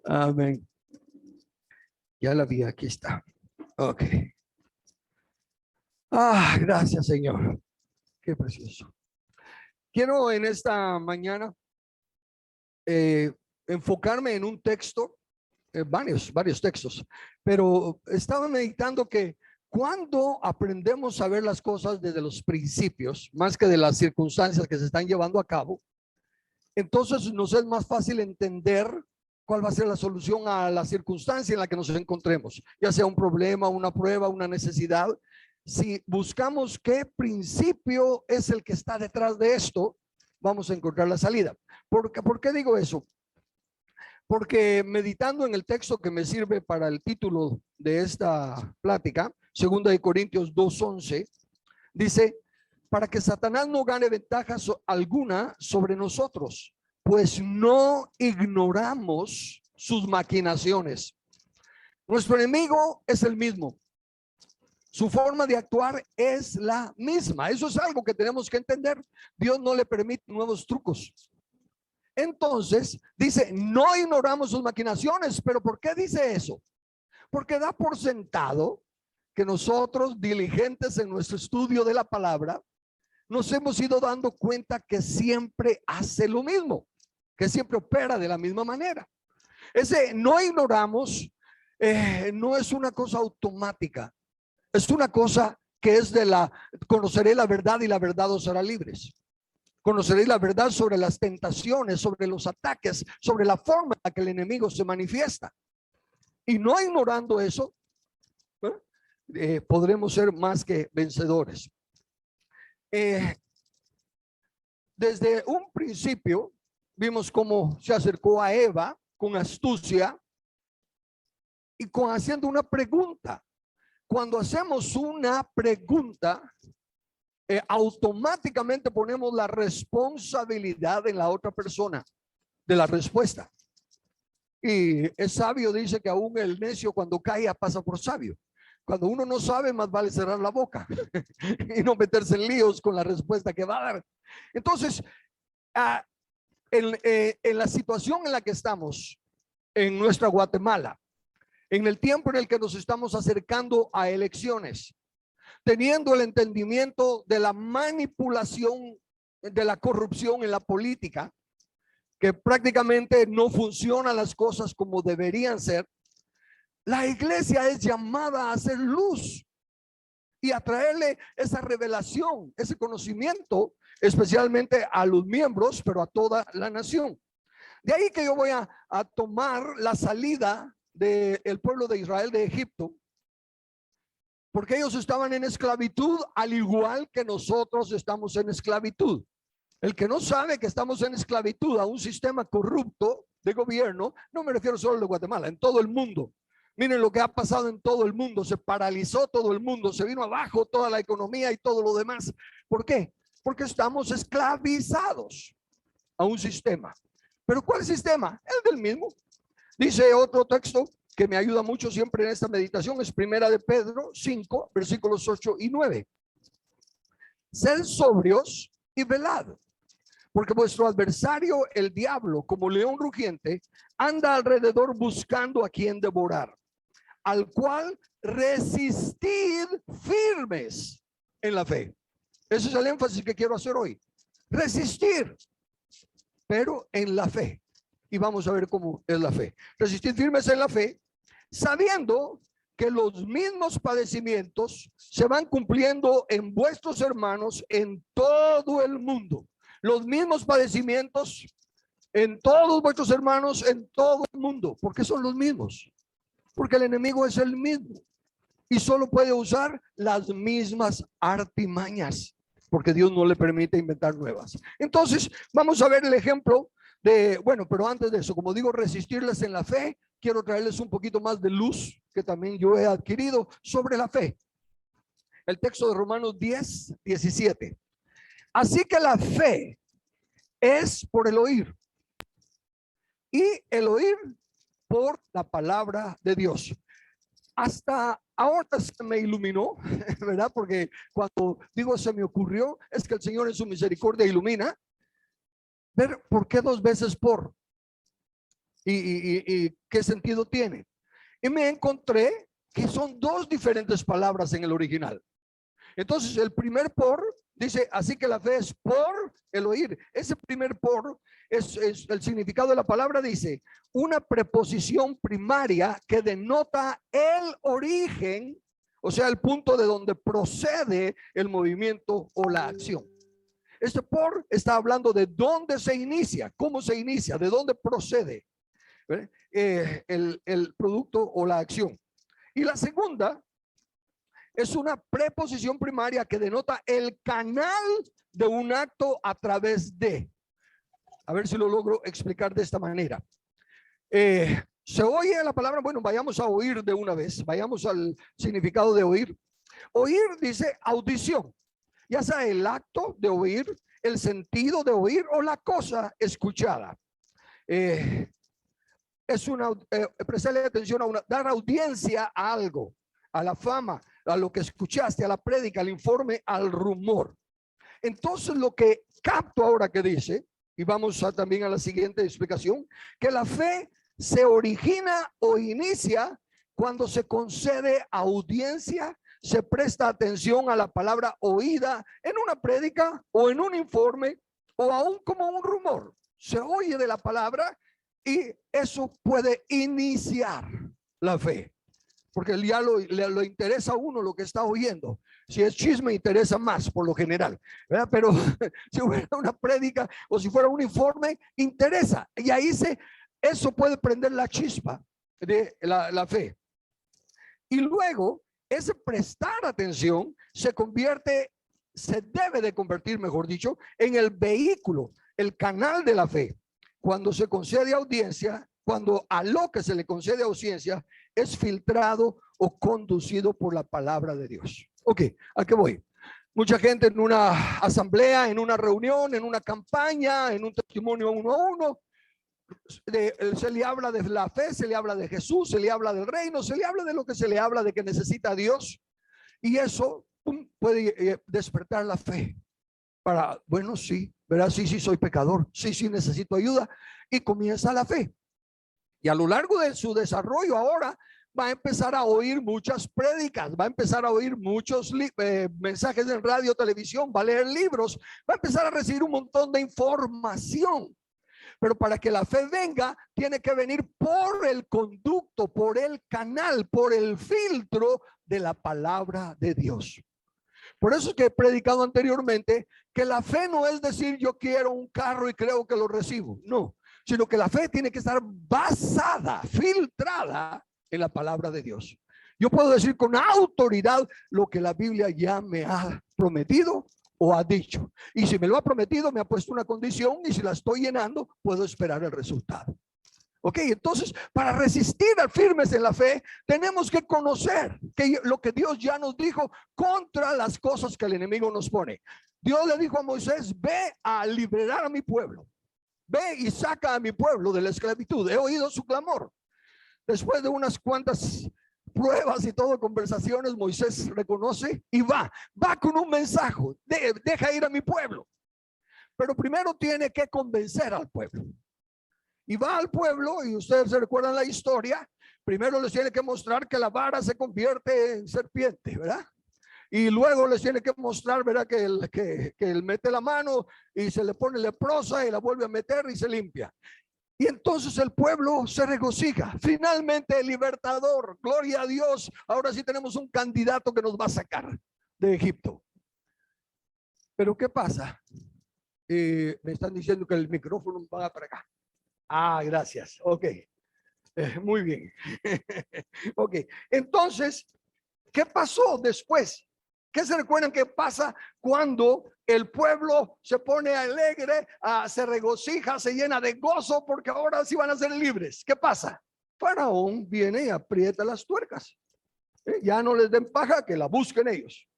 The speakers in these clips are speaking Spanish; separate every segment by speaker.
Speaker 1: Amén. Ya la vi, aquí está. Ok. Gracias, Señor. Qué precioso. Quiero en esta mañana eh, enfocarme en un texto, varios textos, pero estaba meditando que cuando aprendemos a ver las cosas desde los principios, más que de las circunstancias que se están llevando a cabo, entonces nos es más fácil entender cuál va a ser la solución a la circunstancia en la que nos encontremos, ya sea un problema, una prueba, una necesidad. Si buscamos qué principio es el que está detrás de esto, vamos a encontrar la salida. ¿Por qué digo eso? Porque meditando en el texto que me sirve para el título de esta plática, 2 Corintios 2:11, dice: para que Satanás no gane ventaja alguna sobre nosotros, pues no ignoramos sus maquinaciones. Nuestro enemigo es el mismo. Su forma de actuar es la misma. Eso es algo que tenemos que entender. Dios no le permite nuevos trucos. Entonces, dice, no ignoramos sus maquinaciones. ¿Pero por qué dice eso? Porque da por sentado que nosotros, diligentes en nuestro estudio de la palabra, nos hemos ido dando cuenta que siempre hace lo mismo, que siempre opera de la misma manera. Ese no ignoramos no es una cosa automática, es una cosa que es conoceré la verdad y la verdad os hará libres. Conoceréis la verdad sobre las tentaciones, sobre los ataques, sobre la forma en la que el enemigo se manifiesta. Y no ignorando eso, podremos ser más que vencedores. Desde un principio vimos cómo se acercó a Eva con astucia y haciendo una pregunta. Cuando hacemos una pregunta, automáticamente ponemos la responsabilidad en la otra persona de la respuesta. Y es sabio, dice que aún el necio cuando cae pasa por sabio. Cuando uno no sabe, más vale cerrar la boca y no meterse en líos con la respuesta que va a dar. Entonces, en la situación en la que estamos en nuestra Guatemala, en el tiempo en el que nos estamos acercando a elecciones, teniendo el entendimiento de la manipulación, de la corrupción en la política, que prácticamente no funcionan las cosas como deberían ser, la iglesia es llamada a hacer luz y a traerle esa revelación, ese conocimiento, especialmente a los miembros, pero a toda la nación. De ahí que yo voy a tomar la salida del pueblo de Israel de Egipto, porque ellos estaban en esclavitud al igual que nosotros estamos en esclavitud. El que no sabe que estamos en esclavitud a un sistema corrupto de gobierno, no me refiero solo de Guatemala, en todo el mundo. Miren lo que ha pasado en todo el mundo, se paralizó todo el mundo, se vino abajo toda la economía y todo lo demás. ¿Por qué? Porque estamos esclavizados a un sistema. ¿Pero cuál sistema? El del mismo. Dice otro texto que me ayuda mucho siempre en esta meditación, es 1 de Pedro 5, versículos 8 y 9. Sed sobrios y velad, porque vuestro adversario, el diablo, como león rugiente, anda alrededor buscando a quien devorar, al cual resistid firmes en la fe. Ese es el énfasis que quiero hacer hoy. Resistir, pero en la fe. Y vamos a ver cómo es la fe. Resistir firmes en la fe, sabiendo que los mismos padecimientos se van cumpliendo en vuestros hermanos en todo el mundo. Los mismos padecimientos en todos vuestros hermanos en todo el mundo. ¿Por qué son los mismos? Porque el enemigo es el mismo y solo puede usar las mismas artimañas, porque Dios no le permite inventar nuevas. Entonces, vamos a ver el ejemplo de, bueno, pero antes de eso, como digo, resistirles en la fe, quiero traerles un poquito más de luz que también yo he adquirido sobre la fe. El texto de Romanos 10, 17. Así que la fe es por el oír y el oír por la palabra de Dios. Hasta ahora se me iluminó, ¿verdad? Porque cuando digo se me ocurrió, es que el Señor en su misericordia ilumina. Ver por qué dos veces por. y qué sentido tiene. Y me encontré que son dos diferentes palabras en el original. Entonces, el primer por dice, así que la fe es por el oír. Ese primer por es el significado de la palabra, dice, una preposición primaria que denota el origen, o sea, el punto de donde procede el movimiento o la acción. Este por está hablando de dónde se inicia, cómo se inicia, de dónde procede el producto o la acción. Y la segunda es una preposición primaria que denota el canal de un acto a través de. A ver si lo logro explicar de esta manera. Se oye la palabra, bueno, vayamos a oír de una vez, vayamos al significado de oír. Oír dice audición, ya sea el acto de oír, el sentido de oír o la cosa escuchada. Es una, prestarle atención a dar audiencia a algo, a la fama, a lo que escuchaste, a la prédica, al informe, al rumor. Entonces lo que capto ahora que dice, y vamos también a la siguiente explicación, que la fe se origina o inicia cuando se concede audiencia, se presta atención a la palabra oída en una prédica o en un informe o aún como un rumor. Se oye de la palabra y eso puede iniciar la fe. Porque ya lo interesa a uno lo que está oyendo. Si es chisme, interesa más por lo general, ¿verdad? Pero si fuera una prédica o si fuera un informe, interesa. Y ahí eso puede prender la chispa de la fe. Y luego, ese prestar atención se debe de convertir, mejor dicho, en el vehículo, el canal de la fe. Cuando se concede audiencia, cuando a lo que se le concede audiencia es filtrado o conducido por la palabra de Dios. Ok, ¿a qué voy? Mucha gente en una asamblea, en una reunión, en una campaña, en un testimonio uno a uno, se le habla de la fe, se le habla de Jesús, se le habla del reino, se le habla de lo que se le habla de que necesita a Dios. Y eso puede despertar la fe para, bueno, sí, ¿verdad? Sí, soy pecador, sí, necesito ayuda. Y comienza la fe. Y a lo largo de su desarrollo ahora va a empezar a oír muchas prédicas, va a empezar a oír muchos mensajes en radio, televisión, va a leer libros, va a empezar a recibir un montón de información. Pero para que la fe venga, tiene que venir por el conducto, por el canal, por el filtro de la palabra de Dios. Por eso es que he predicado anteriormente que la fe no es decir yo quiero un carro y creo que lo recibo. No, sino que la fe tiene que estar basada, filtrada en la palabra de Dios. Yo puedo decir con autoridad lo que la Biblia ya me ha prometido o ha dicho. Y si me lo ha prometido, me ha puesto una condición y si la estoy llenando, puedo esperar el resultado. Ok, entonces para resistir al firmes en la fe, tenemos que conocer que lo que Dios ya nos dijo contra las cosas que el enemigo nos pone. Dios le dijo a Moisés, ve a liberar a mi pueblo. Ve y saca a mi pueblo de la esclavitud. He oído su clamor. Después de unas cuantas pruebas y todo, conversaciones, Moisés reconoce y va con un mensaje. Deja ir a mi pueblo. Pero primero tiene que convencer al pueblo. Y va al pueblo y ustedes se recuerdan la historia. Primero les tiene que mostrar que la vara se convierte en serpiente, ¿verdad? Y luego les tiene que mostrar, ¿verdad? Que él mete la mano y se le pone leprosa y la vuelve a meter y se limpia. Y entonces el pueblo se regocija. Finalmente el libertador, gloria a Dios. Ahora sí tenemos un candidato que nos va a sacar de Egipto. Pero ¿qué pasa? Me están diciendo que el micrófono va para acá. Ah, gracias. Ok. Muy bien. Ok. Entonces, ¿qué pasó después? ¿Qué se recuerdan que pasa cuando el pueblo se pone alegre, se regocija, se llena de gozo porque ahora sí van a ser libres? ¿Qué pasa? Faraón viene y aprieta las tuercas. Ya no les den paja, que la busquen ellos.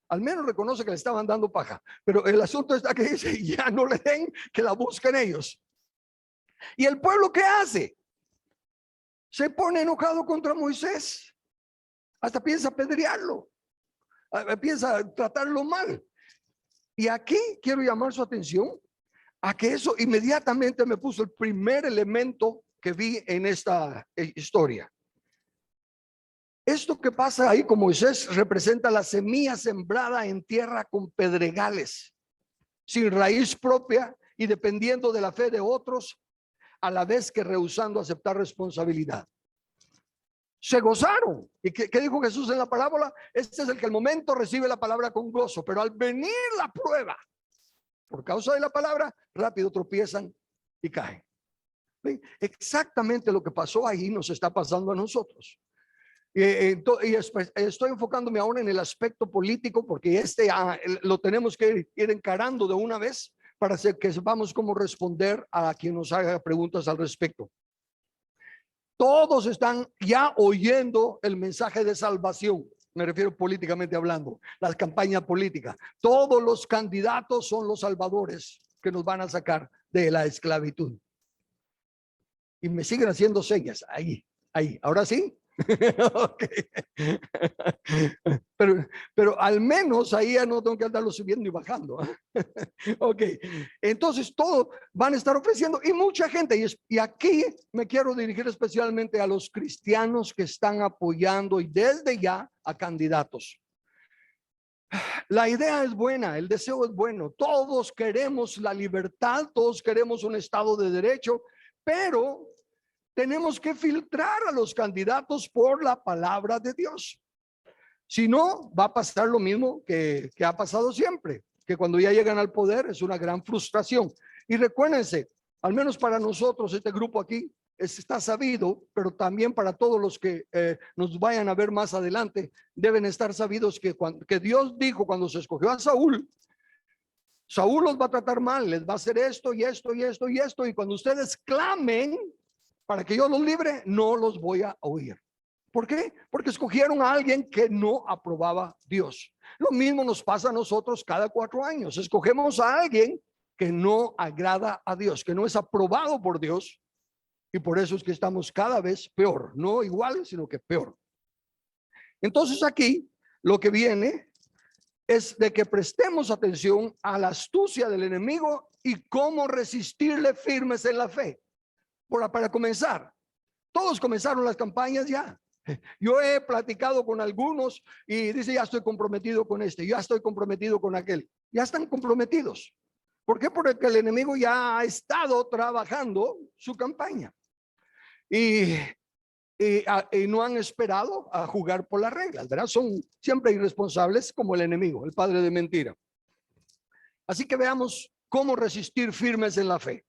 Speaker 1: Al menos reconoce que le estaban dando paja. Pero el asunto está que dice, ya no le den, que la busquen ellos. ¿Y el pueblo qué hace? Se pone enojado contra Moisés. Hasta piensa apedrearlo. Piensa tratarlo mal. Y aquí quiero llamar su atención a que eso inmediatamente me puso el primer elemento que vi en esta historia. Esto que pasa ahí con Moisés representa la semilla sembrada en tierra con pedregales, sin raíz propia y dependiendo de la fe de otros, a la vez que rehusando aceptar responsabilidad. Se gozaron. ¿Y qué dijo Jesús en la parábola? Este es el que al momento recibe la palabra con gozo, pero al venir la prueba, por causa de la palabra, rápido tropiezan y caen. ¿Ven? Exactamente lo que pasó ahí nos está pasando a nosotros. Y estoy enfocándome ahora en el aspecto político, porque lo tenemos que ir encarando de una vez para que sepamos cómo responder a quien nos haga preguntas al respecto. Todos están ya oyendo el mensaje de salvación. Me refiero políticamente hablando, las campañas políticas. Todos los candidatos son los salvadores que nos van a sacar de la esclavitud. Y me siguen haciendo señas. Ahí. ¿Ahora sí? Okay. Pero al menos ahí ya no tengo que andarlo subiendo y bajando. Ok, entonces todos van a estar ofreciendo y mucha gente, y aquí me quiero dirigir especialmente a los cristianos que están apoyando y desde ya a candidatos. La idea es buena, el deseo es bueno, todos queremos la libertad, todos queremos un estado de derecho, pero tenemos que filtrar a los candidatos por la palabra de Dios. Si no, va a pasar lo mismo que ha pasado siempre, que cuando ya llegan al poder es una gran frustración. Y recuérdense, al menos para nosotros, este grupo aquí está sabido, pero también para todos los que nos vayan a ver más adelante, deben estar sabidos que Dios dijo cuando se escogió a Saúl, Saúl los va a tratar mal, les va a hacer esto y esto y esto y esto, y cuando ustedes clamen para que yo los libre, no los voy a oír. ¿Por qué? Porque escogieron a alguien que no aprobaba Dios. Lo mismo nos pasa a nosotros cada 4 años. Escogemos a alguien que no agrada a Dios, que no es aprobado por Dios. Y por eso es que estamos cada vez peor. No igual, sino que peor. Entonces aquí lo que viene es de que prestemos atención a la astucia del enemigo y cómo resistirle firmes en la fe. Para comenzar, todos comenzaron las campañas ya. Yo he platicado con algunos y dice, ya estoy comprometido con este, ya estoy comprometido con aquel. Ya están comprometidos. ¿Por qué? Porque el enemigo ya ha estado trabajando su campaña. Y no han esperado a jugar por las reglas, ¿verdad? Son siempre irresponsables como el enemigo, el padre de mentira. Así que veamos cómo resistir firmes en la fe.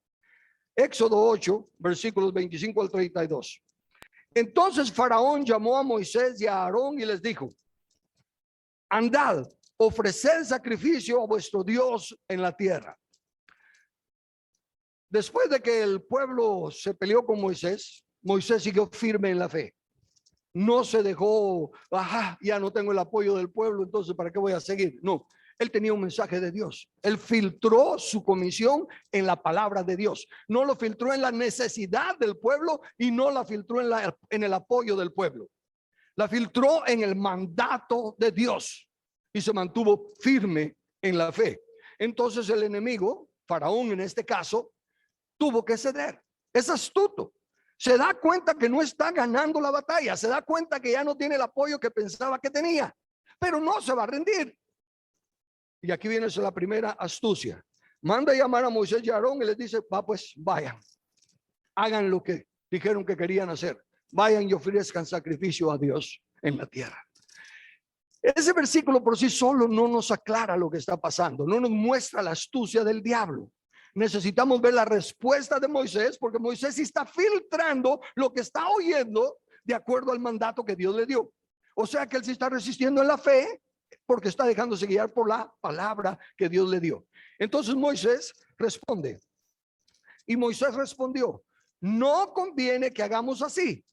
Speaker 1: Éxodo 8, versículos 25 al 32. Entonces Faraón llamó a Moisés y a Aarón y les dijo: andad, ofreced sacrificio a vuestro Dios en la tierra. Después de que el pueblo se peleó con Moisés, Moisés siguió firme en la fe. No se dejó, ya no tengo el apoyo del pueblo, entonces ¿para qué voy a seguir? No, él tenía un mensaje de Dios. Él filtró su comisión en la palabra de Dios. No lo filtró en la necesidad del pueblo y no la filtró en el apoyo del pueblo. La filtró en el mandato de Dios y se mantuvo firme en la fe. Entonces el enemigo, Faraón en este caso, tuvo que ceder. Es astuto. Se da cuenta que no está ganando la batalla. Se da cuenta que ya no tiene el apoyo que pensaba que tenía. Pero no se va a rendir. Y aquí viene la primera astucia. Manda a llamar a Moisés y a Aarón y les dice: pues vayan. Hagan lo que dijeron que querían hacer. Vayan y ofrezcan sacrificio a Dios en la tierra. Ese versículo por sí solo no nos aclara lo que está pasando. No nos muestra la astucia del diablo. Necesitamos ver la respuesta de Moisés, porque Moisés sí está filtrando lo que está oyendo de acuerdo al mandato que Dios le dio. O sea que él sí está resistiendo en la fe porque está dejándose guiar por la palabra que Dios le dio. Entonces Moisés responde. Y Moisés respondió: no conviene que hagamos así,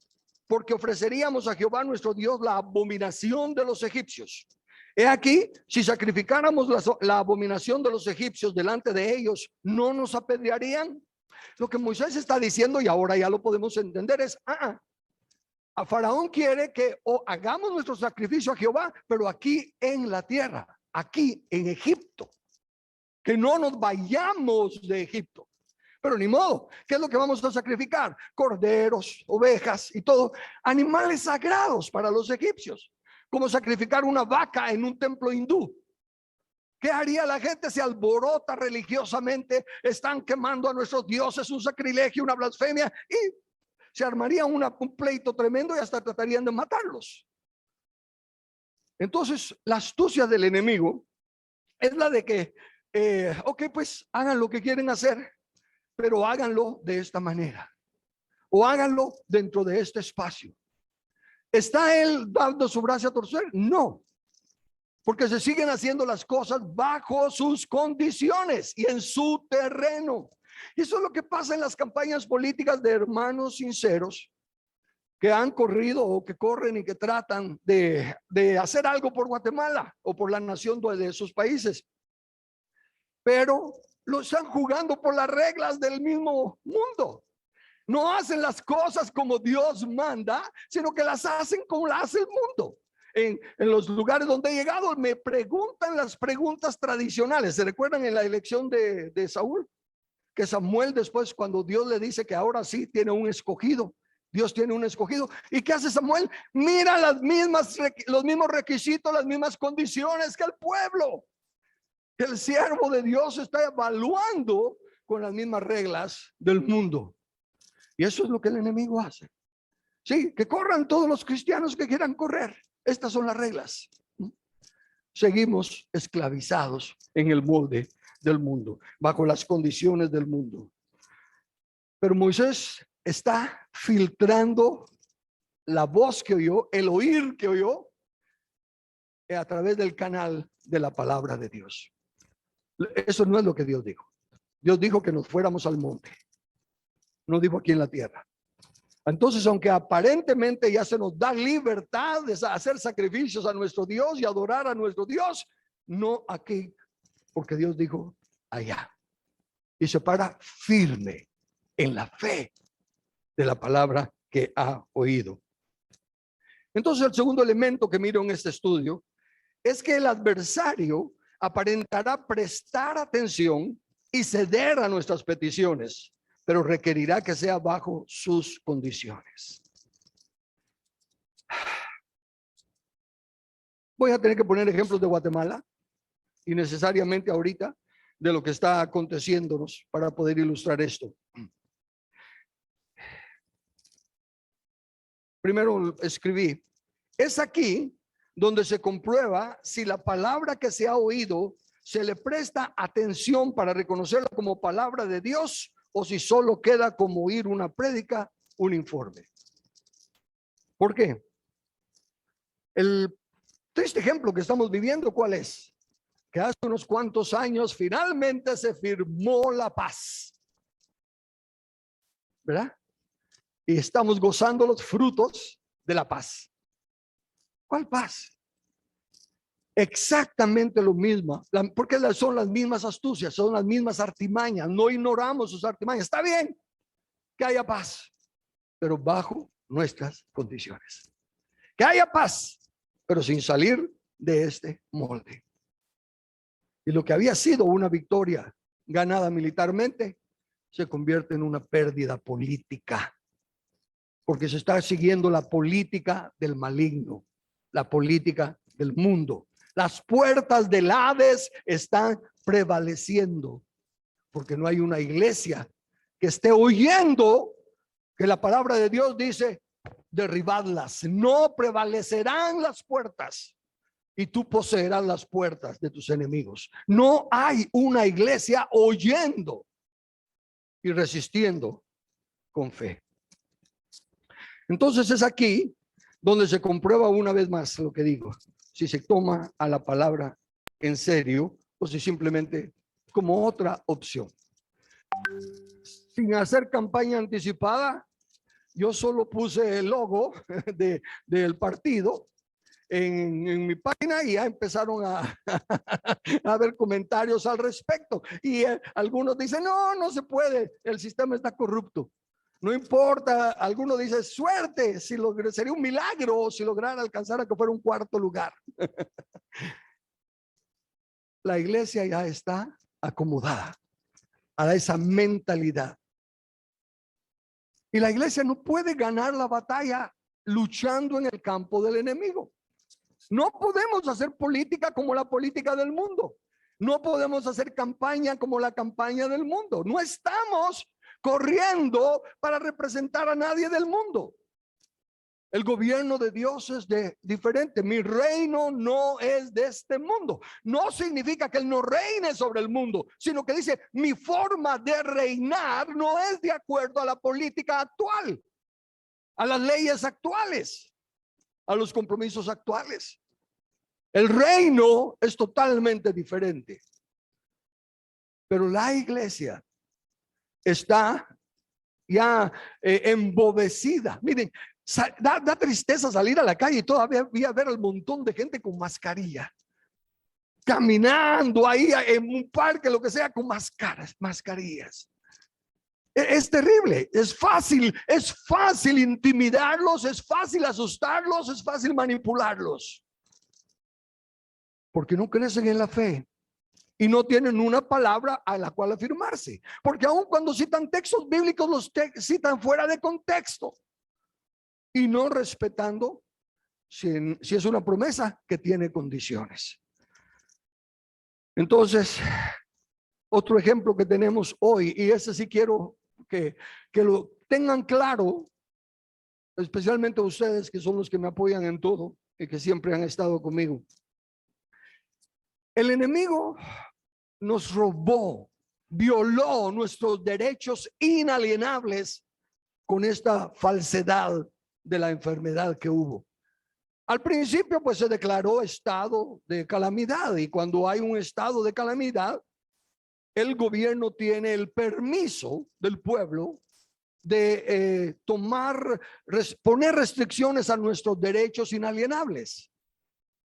Speaker 1: porque ofreceríamos a Jehová nuestro Dios la abominación de los egipcios. He aquí, si sacrificáramos la abominación de los egipcios delante de ellos, ¿no nos apedrearían? Lo que Moisés está diciendo, y ahora ya lo podemos entender, es: a Faraón quiere que hagamos nuestro sacrificio a Jehová, pero aquí en la tierra, aquí en Egipto, que no nos vayamos de Egipto. Pero ni modo, ¿qué es lo que vamos a sacrificar? Corderos, ovejas y todo, animales sagrados para los egipcios, como sacrificar una vaca en un templo hindú. ¿Qué haría la gente? Se alborota religiosamente, están quemando a nuestros dioses, un sacrilegio, una blasfemia, y se armaría un pleito tremendo y hasta tratarían de matarlos. Entonces, la astucia del enemigo es la de que, ok, pues hagan lo que quieren hacer, pero háganlo de esta manera, o háganlo dentro de este espacio. ¿Está él dando su brazo a torcer? No, porque se siguen haciendo las cosas bajo sus condiciones y en su terreno. Y eso es lo que pasa en las campañas políticas de hermanos sinceros que han corrido o que corren y que tratan de hacer algo por Guatemala o por la nación de esos países. Pero lo están jugando por las reglas del mismo mundo. No hacen las cosas como Dios manda, sino que las hacen como las hace el mundo. En los lugares donde he llegado me preguntan las preguntas tradicionales. ¿Se recuerdan en la elección de Saúl? Que Samuel después, cuando Dios le dice que ahora sí tiene un escogido, Dios tiene un escogido. ¿Y qué hace Samuel? Mira los mismos requisitos, las mismas condiciones que el pueblo. El siervo de Dios está evaluando con las mismas reglas del mundo. Y eso es lo que el enemigo hace. Sí, que corran todos los cristianos que quieran correr. Estas son las reglas. Seguimos esclavizados en el molde del mundo, bajo las condiciones del mundo. Pero Moisés está filtrando la voz que oyó, el oír que oyó, a través del canal de la palabra de Dios. Eso no es lo que Dios dijo. Dios dijo que nos fuéramos al monte. No dijo aquí en la tierra. Entonces, aunque aparentemente ya se nos da libertad de hacer sacrificios a nuestro Dios y adorar a nuestro Dios, no aquí, porque Dios dijo allá. Y se para firme en la fe de la palabra que ha oído. Entonces, el segundo elemento que miro en este estudio es que el adversario aparentará prestar atención y ceder a nuestras peticiones, pero requerirá que sea bajo sus condiciones. Voy a tener que poner ejemplos de Guatemala y necesariamente ahorita de lo que está aconteciéndonos para poder ilustrar esto. Primero escribí, es aquí donde se comprueba si la palabra que se ha oído se le presta atención para reconocerla como palabra de Dios o si solo queda como oír una prédica, un informe. ¿Por qué? El triste ejemplo que estamos viviendo, ¿cuál es? Que hace unos cuantos años finalmente se firmó la paz, ¿verdad? Y estamos gozando los frutos de la paz. ¿Cuál paz? Exactamente lo mismo, porque son las mismas astucias, son las mismas artimañas, no ignoramos sus artimañas. Está bien que haya paz, pero bajo nuestras condiciones. Que haya paz, pero sin salir de este molde. Y lo que había sido una victoria ganada militarmente se convierte en una pérdida política, porque se está siguiendo la política del maligno, la política del mundo. Las puertas del Hades están prevaleciendo, porque no hay una iglesia que esté oyendo que la palabra de Dios dice: derribadlas, no prevalecerán las puertas y tú poseerás las puertas de tus enemigos. No hay una iglesia oyendo y resistiendo con fe. Entonces es aquí donde se comprueba una vez más lo que digo, si se toma a la palabra en serio o si simplemente como otra opción. Sin hacer campaña anticipada, yo solo puse el logo del partido en mi página y ya empezaron a ver comentarios al respecto. Y algunos dicen, no se puede, el sistema está corrupto. No importa, algunos dicen, suerte, sería un milagro si lograra alcanzar a que fuera un cuarto lugar. La iglesia ya está acomodada a esa mentalidad. Y la iglesia no puede ganar la batalla luchando en el campo del enemigo. No podemos hacer política como la política del mundo. No podemos hacer campaña como la campaña del mundo. No estamos corriendo para representar a nadie del mundo. El gobierno de Dios es diferente. Mi reino no es de este mundo. No significa que Él no reine sobre el mundo, sino que dice, mi forma de reinar no es de acuerdo a la política actual, a las leyes actuales, a los compromisos actuales. El reino es totalmente diferente. Pero la iglesia está ya embobecida. Miren, da tristeza salir a la calle y todavía ver al montón de gente con mascarilla, caminando ahí en un parque, lo que sea, con mascarillas. Es terrible, es fácil intimidarlos, es fácil asustarlos, es fácil manipularlos. Porque no crecen en la fe y no tienen una palabra a la cual afirmarse. Porque aun cuando citan textos bíblicos, los citan fuera de contexto y no respetando si es una promesa que tiene condiciones. Entonces, otro ejemplo que tenemos hoy, y ese sí quiero que lo tengan claro, especialmente ustedes que son los que me apoyan en todo y que siempre han estado conmigo. El enemigo nos robó, violó nuestros derechos inalienables con esta falsedad de la enfermedad que hubo. Al principio pues se declaró estado de calamidad, y cuando hay un estado de calamidad, el gobierno tiene el permiso del pueblo de poner restricciones a nuestros derechos inalienables.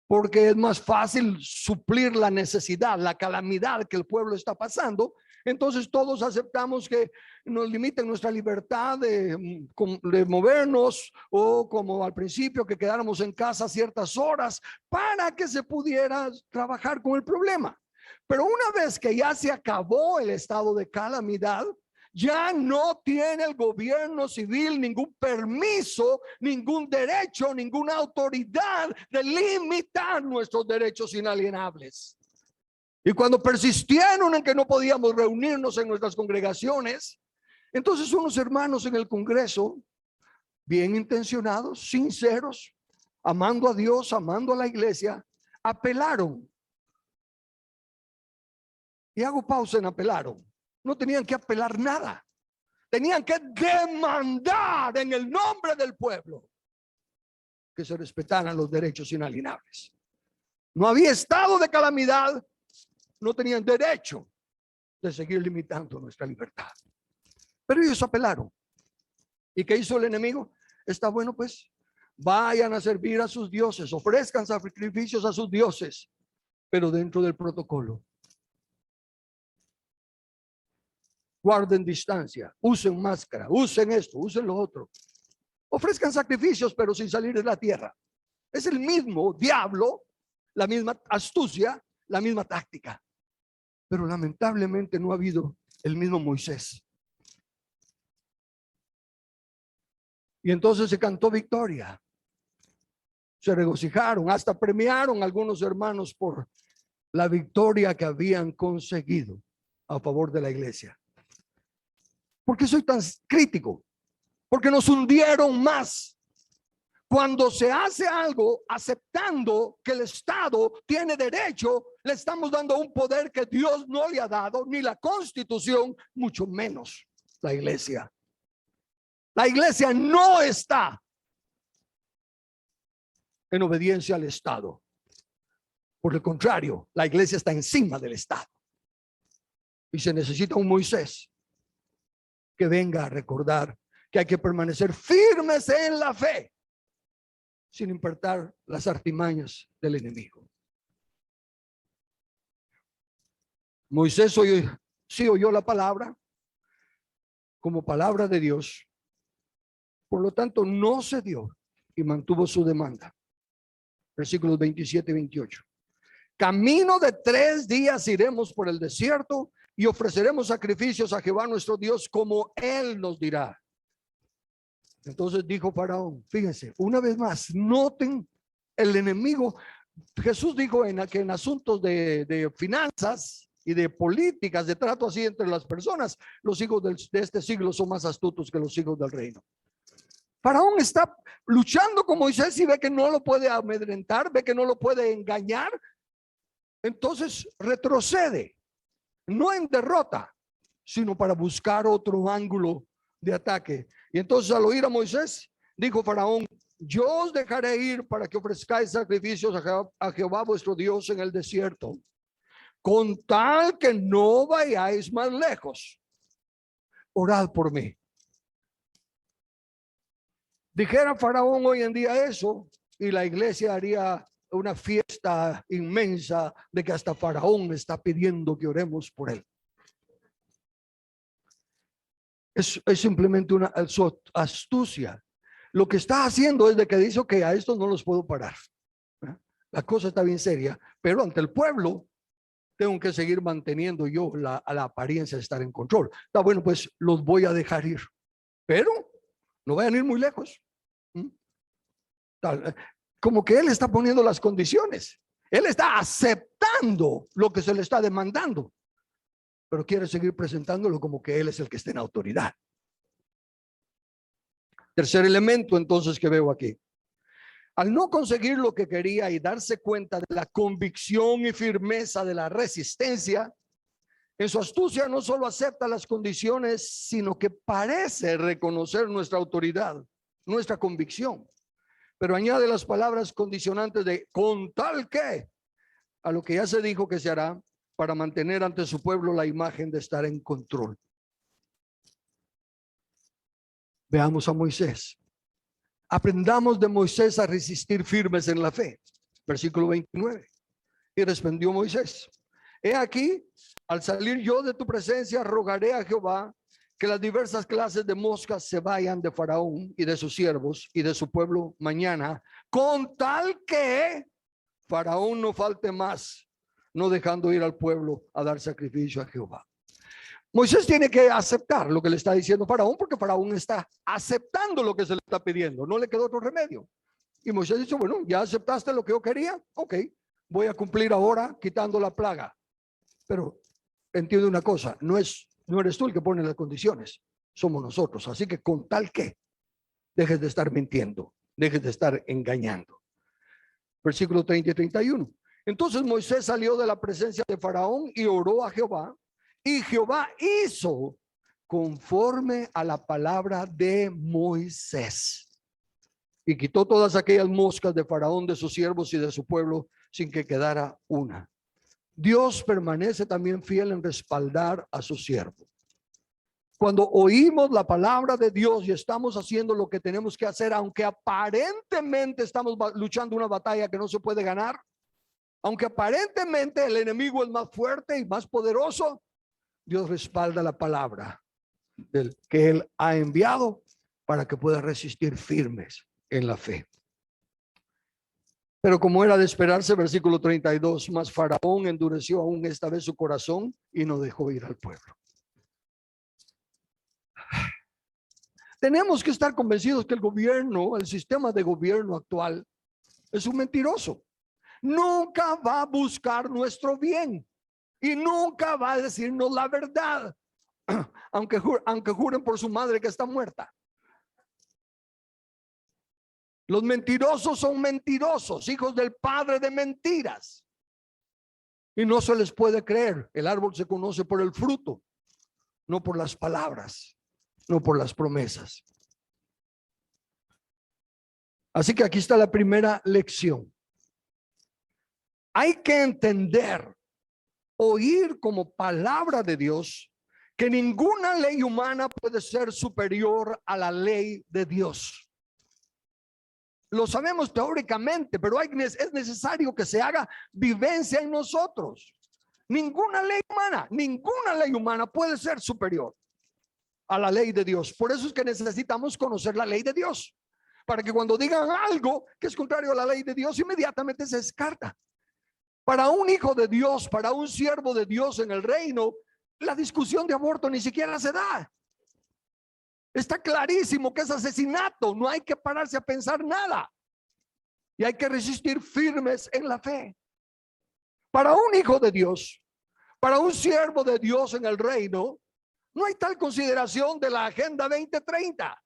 Speaker 1: Porque es más fácil suplir la necesidad, la calamidad que el pueblo está pasando. Entonces todos aceptamos que nos limiten nuestra libertad de movernos, o como al principio que quedáramos en casa ciertas horas para que se pudiera trabajar con el problema. Pero una vez que ya se acabó el estado de calamidad, ya no tiene el gobierno civil ningún permiso, ningún derecho, ninguna autoridad de limitar nuestros derechos inalienables. Y cuando persistieron en que no podíamos reunirnos en nuestras congregaciones, entonces unos hermanos en el Congreso, bien intencionados, sinceros, amando a Dios, amando a la iglesia, apelaron. Y hago pausa en apelaron. No tenían que apelar nada. Tenían que demandar en el nombre del pueblo que se respetaran los derechos inalienables. No había estado de calamidad, no tenían derecho de seguir limitando nuestra libertad. Pero ellos apelaron. ¿Y qué hizo el enemigo? Está bueno, pues vayan a servir a sus dioses, ofrezcan sacrificios a sus dioses, pero dentro del protocolo. Guarden distancia, usen máscara, usen esto, usen lo otro. Ofrezcan sacrificios, pero sin salir de la tierra. Es el mismo diablo, la misma astucia, la misma táctica. Pero lamentablemente no ha habido el mismo Moisés. Y entonces se cantó victoria. Se regocijaron, hasta premiaron a algunos hermanos por la victoria que habían conseguido a favor de la iglesia. ¿Por qué soy tan crítico? Porque nos hundieron más. Cuando se hace algo aceptando que el Estado tiene derecho, le estamos dando un poder que Dios no le ha dado, ni la Constitución, mucho menos la iglesia. La iglesia no está en obediencia al Estado. Por el contrario, la iglesia está encima del Estado. Y se necesita un Moisés que venga a recordar que hay que permanecer firmes en la fe sin importar las artimañas del enemigo. Moisés sí oyó la palabra como palabra de Dios, por lo tanto no cedió y mantuvo su demanda. Versículos 27 y 28. Camino de 3 días iremos por el desierto, y ofreceremos sacrificios a Jehová nuestro Dios como él nos dirá. Entonces dijo Faraón, fíjense, una vez más, noten el enemigo. Jesús dijo que en asuntos de finanzas y de políticas, de trato así entre las personas, los hijos de este siglo son más astutos que los hijos del reino. Faraón está luchando con Moisés y ve que no lo puede amedrentar, ve que no lo puede engañar. Entonces retrocede, no en derrota, sino para buscar otro ángulo de ataque. Y entonces al oír a Moisés, dijo Faraón, yo os dejaré ir para que ofrezcáis sacrificios a Jehová vuestro Dios en el desierto, con tal que no vayáis más lejos. Orad por mí. Dijera Faraón hoy en día eso, y la iglesia haría una fiesta inmensa de que hasta Faraón está pidiendo que oremos por él. Es simplemente su astucia. Lo que está haciendo es de que dice que a estos no los puedo parar. La cosa está bien seria, pero ante el pueblo tengo que seguir manteniendo yo la apariencia de estar en control. Está bueno, pues los voy a dejar ir, pero no vayan a ir muy lejos. Como que él está poniendo las condiciones. Él está aceptando lo que se le está demandando, pero quiere seguir presentándolo como que él es el que está en autoridad. Tercer elemento entonces que veo aquí. Al no conseguir lo que quería y darse cuenta de la convicción y firmeza de la resistencia, en su astucia no solo acepta las condiciones, sino que parece reconocer nuestra autoridad, nuestra convicción. Pero añade las palabras condicionantes de con tal que, a lo que ya se dijo que se hará para mantener ante su pueblo la imagen de estar en control. Veamos a Moisés. Aprendamos de Moisés a resistir firmes en la fe. Versículo 29. Y respondió Moisés, he aquí, al salir yo de tu presencia, rogaré a Jehová que las diversas clases de moscas se vayan de Faraón y de sus siervos y de su pueblo mañana, con tal que Faraón no falte más, no dejando ir al pueblo a dar sacrificio a Jehová. Moisés tiene que aceptar lo que le está diciendo Faraón, porque Faraón está aceptando lo que se le está pidiendo, no le quedó otro remedio. Y Moisés dice, bueno, ya aceptaste lo que yo quería, ok, voy a cumplir ahora quitando la plaga. Pero entiende una cosa, no eres tú el que pone las condiciones, somos nosotros. Así que con tal que dejes de estar mintiendo, dejes de estar engañando. Versículo 30 y 31. Entonces Moisés salió de la presencia de Faraón y oró a Jehová, y Jehová hizo conforme a la palabra de Moisés, y quitó todas aquellas moscas de Faraón, de sus siervos y de su pueblo, sin que quedara una. Dios permanece también fiel en respaldar a su siervo. Cuando oímos la palabra de Dios y estamos haciendo lo que tenemos que hacer, aunque aparentemente estamos luchando una batalla que no se puede ganar, aunque aparentemente el enemigo es más fuerte y más poderoso, Dios respalda la palabra del que Él ha enviado para que pueda resistir firmes en la fe. Pero como era de esperarse, versículo 32, mas Faraón endureció aún esta vez su corazón y no dejó ir al pueblo. Tenemos que estar convencidos que el gobierno, el sistema de gobierno actual es un mentiroso. Nunca va a buscar nuestro bien y nunca va a decirnos la verdad, aunque juren por su madre que está muerta. Los mentirosos son mentirosos, hijos del padre de mentiras. Y no se les puede creer. El árbol se conoce por el fruto, no por las palabras, no por las promesas. Así que aquí está la primera lección. Hay que entender, oír como palabra de Dios, que ninguna ley humana puede ser superior a la ley de Dios. Lo sabemos teóricamente, pero es necesario que se haga vivencia en nosotros. Ninguna ley humana puede ser superior a la ley de Dios. Por eso es que necesitamos conocer la ley de Dios, para que cuando digan algo que es contrario a la ley de Dios, inmediatamente se descarta. Para un hijo de Dios, para un siervo de Dios en el reino, la discusión de aborto ni siquiera se da. Está clarísimo que es asesinato. No hay que pararse a pensar nada. Y hay que resistir firmes en la fe. Para un hijo de Dios, para un siervo de Dios en el reino, no hay tal consideración de la Agenda 2030.